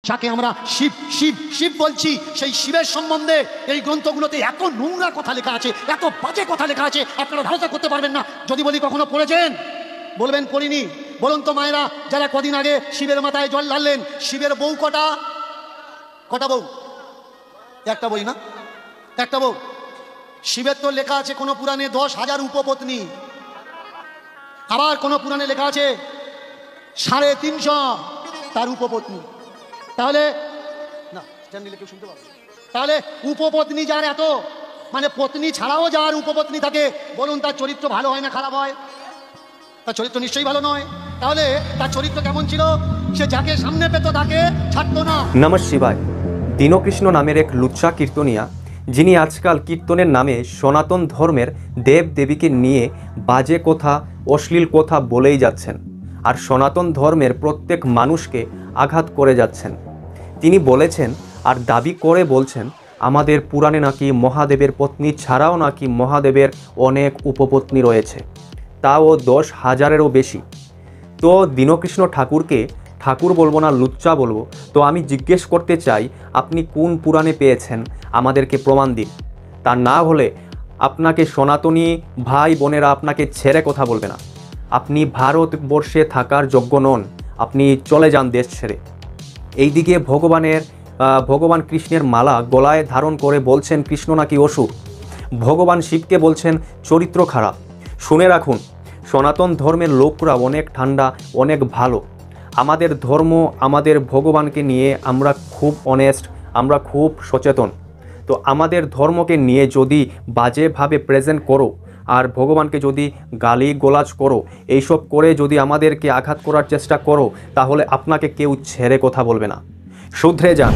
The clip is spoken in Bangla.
যাকে আমরা শিব শিব শিব বলছি, সেই শিবের সম্বন্ধে এই গ্রন্থগুলোতে এত নোংরা কথা লেখা আছে, এত বাজে কথা লেখা আছে, আপনারা ধারণা করতে পারবেন না। যদি বলি কখনো পড়েছেন, বলবেন পড়িনি। বলুন তো মায়েরা, যারা কদিন আগে শিবের মাথায় জল ঢাললেন, শিবের বউ কটা? কটা বউ? একটা বই না, একটা বউ। শিবের তো লেখা আছে কোনো পুরাণে 10,000 উপপত্নী, আবার কোনো পুরাণে লেখা আছে 350 তার উপপত্নী। তাহলে না কেউ শুনতে পাবে, তাহলে উপপত্নী যার এত, মানে পত্নী ছাড়াও যার উপপত্নী থাকে, বলুন তার চরিত্র ভালো হয় না খারাপ হয়? তার চরিত্র নিশ্চয়ই ভালো নয়। তাহলে তার চরিত্র কেমন ছিল? সে যাকে সামনে পেত তাকে ছাড়তো না। নমঃ শিবায়। দীনকৃষ্ণ নামের এক লুচ্চা কীর্তনিয়া, যিনি আজকাল কীর্তনের নামে সনাতন ধর্মের দেব দেবীকে নিয়ে বাজে কথা, অশ্লীল কথা বলেই যাচ্ছেন, আর সনাতন ধর্মের প্রত্যেক মানুষকে আঘাত করে যাচ্ছেন। তিনি বলেছেন আর দাবি করে বলছেন, আমাদের পুরাণে নাকি মহাদেবের পত্নী ছাড়াও নাকি মহাদেবের অনেক উপপত্নী রয়েছে, তাও 10,000-এরও বেশি। তো দীনকৃষ্ণ ঠাকুরকে ঠাকুর বলবো না, লুচ্চা বলবো। তো আমি জিজ্ঞেস করতে চাই, আপনি কোন পুরাণে পেয়েছেন? আমাদেরকে প্রমাণ দিন। তা না হলে আপনাকে সনাতনী ভাই বোনেরা আপনাকে ছেড়ে কথা বলবে না। আপনি ভারতবর্ষে থাকার যোগ্য নন, আপনি চলে যান দেশ ছেড়ে। এইদিকে ভগবান কৃষ্ণের মালা গলায় ধারণ করে বলছেন কৃষ্ণ নাকি অসুর। ভগবান শিবকে বলছেন চরিত্র খারাপ। শুনে রাখুন, সনাতন ধর্মের লোকরা অনেক ঠান্ডা, অনেক ভালো। আমাদের ধর্ম, আমাদের ভগবানকে নিয়ে আমরা খুব অনেস্ট, আমরা খুব সচেতন। তো আমাদের ধর্মকে নিয়ে যদি বাজেভাবে প্রেজেন্ট করো আর ভগবানকে যদি গালি গোলাজ করো, এইসব করে যদি আমাদেরকে আঘাত করার চেষ্টা করো, তাহলে আপনাকে কেউ ছেড়ে কথা বলবে না। শুধরে যান।